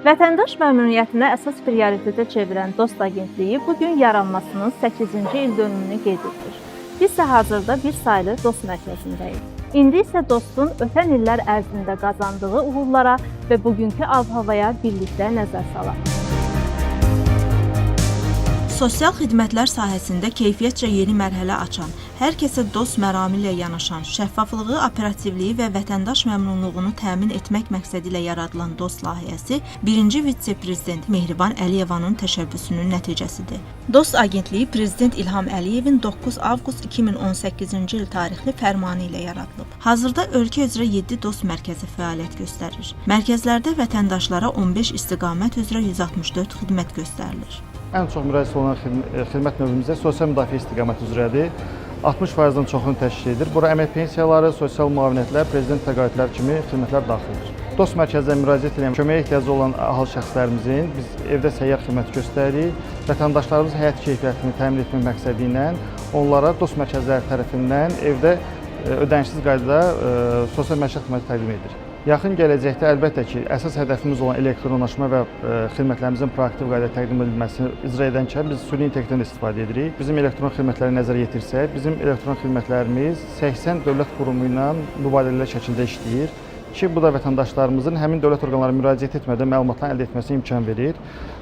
Vətəndaş məmnuniyyətinə əsas prioritetə çevirən Dost Agentliyi bugün yaranmasının 8-ci il dönümünü qeyd edir. Biz isə hazırda bir saylı Dost mərkəzindəyik. İndi isə Dostun ötən illər ərzində qazandığı uğurlara və bugünkü ab-havaya birlikdə nəzər salaq. Sosial xidmətlər sahəsində keyfiyyətcə yeni mərhələ açan, hər kəsə dost məramı ilə yanaşan, şəffaflığı, operativliyi və vətəndaş məmnunluğunu təmin etmək məqsədi ilə yaradılan Dost layihəsi 1-ci vitse-prezident Mehriban Əliyevanın təşəbbüsünün nəticəsidir. Dost Agentliyi Prezident İlham Əliyevin 9 avqust 2018-ci il tarixli fərmanı ilə yaradılıb. Hazırda ölkə üzrə 7 Dost mərkəzi fəaliyyət göstərir. Mərkəzlərdə vətəndaşlara 15 istiqamət üzrə 164 xidmət göstərilir. Ən çox müraciət olunan xidmət növümüzdə sosial müdafiə istiqaməti üzrədir. 60%-dən çoxunu təşkil edir. Bura əmək pensiyaları, sosial müavinətlər, prezident təqaüdləri kimi xidmətlər daxildir. Dost mərkəzlərinə müraciət edən, köməyə ehtiyacı olan ahal şəxslərimizin biz evdə səyyar xidmət göstəririk. Vətəndaşlarımızın həyat keyfiyyətini təmin etmək məqsədi ilə onlara Dost mərkəzləri tərəfindən evdə ödənişsiz qaydada sosial məişət xidməti təqdim edilir. Yaxın gələcəkdə əlbəttə ki, əsas hədəfimiz olan elektronlaşma və xidmətlərimizin proaktiv qaydada təqdim edilməsini icra edənkən biz süni intellektdən istifadə edirik. Bizim elektron xidmətləri nəzərə yetirsək, bizim elektron xidmətlərimiz 80 dövlət qurumu ilə mübadiləli şəkildə işləyir ki, bu da vətəndaşlarımızın həmin dövlət orqanlarına müraciət etmədən məlumatları əldə etməsinə imkan verir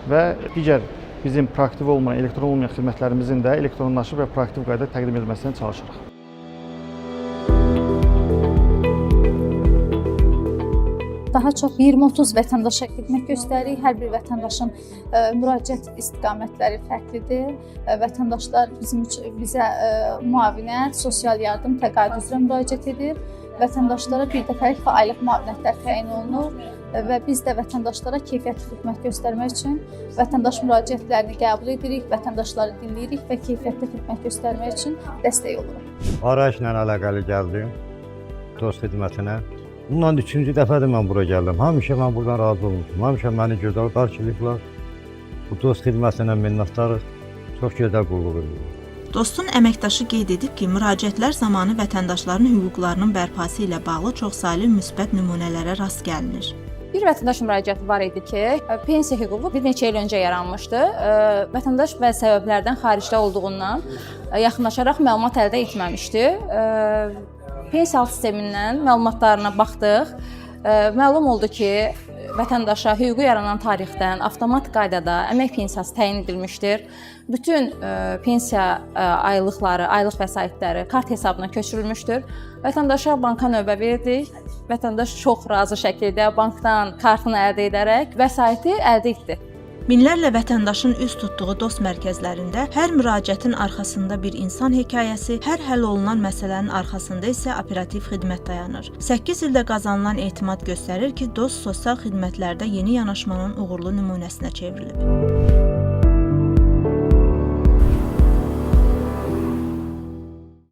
və digər bizim proaktiv olmayan, elektron olmayan xidmətlərimizin də elektronlaşıb və proaktiv qaydada təqdim edilməsinə çalışırıq. Daha çox 20-30 vətəndaşa xidmət göstəririk. Hər bir vətəndaşın müraciət istiqamətləri fərqlidir. Vətəndaşlar bizə müavinət, sosial yardım, təqaüd üzrə müraciət edir. Vətəndaşlara bir dəfəlik və aylıq müavinətlər təyin olunur və biz də vətəndaşlara keyfiyyətli xidmət göstərmək üçün vətəndaş müraciətlərini qəbul edirik, vətəndaşları dinləyirik və keyfiyyətli xidmət göstərmək üçün dəstək oluruq. Arayışla əlaqəli gəldim Dost xidmətinə. Bundan 3-cü dəfədir mən bura gəldim. Həmişə mən buradan razı olmuşum. Həmişə məni gözəl qarşılayıblar. Bu Dost xidmətinə minnətdarıq. Çox gözəl qulluq edir. Dostun əməkdaşı qeyd edib ki, müraciətlər zamanı vətəndaşların hüquqlarının bərpası ilə bağlı çoxsaylı müsbət nümunələrə rast gəlinir. Bir vətəndaş müraciəti var idi ki, pensiya hüququ bir neçə il öncə yaranmışdı. Vətəndaş bəzi səbəblərdən xaricdə olduğundan yaxınlaşaraq məlumat əldə etməmişdi. Pensiya sistemindən məlumatlarına baxdıq. Məlum oldu ki, vətəndaşa hüququ yaranan tarixdən avtomat qaydada əmək pensiyası təyin edilmişdir. Bütün pensiya aylıqları, aylıq vəsaitləri kart hesabına köçürülmüşdür. Vətəndaşa banka növbə verdik. Vətəndaş çox razı şəkildə bankdan kartını əldə edərək vəsaiti əldə etdi. Minlərlə vətəndaşın üz tutduğu Dost mərkəzlərində hər müraciətin arxasında bir insan hekayəsi, hər həll olunan məsələnin arxasında isə operativ xidmət dayanır. 8 ildə qazanılan etimad göstərir ki, Dost sosial xidmətlərdə yeni yanaşmanın uğurlu nümunəsinə çevrilib.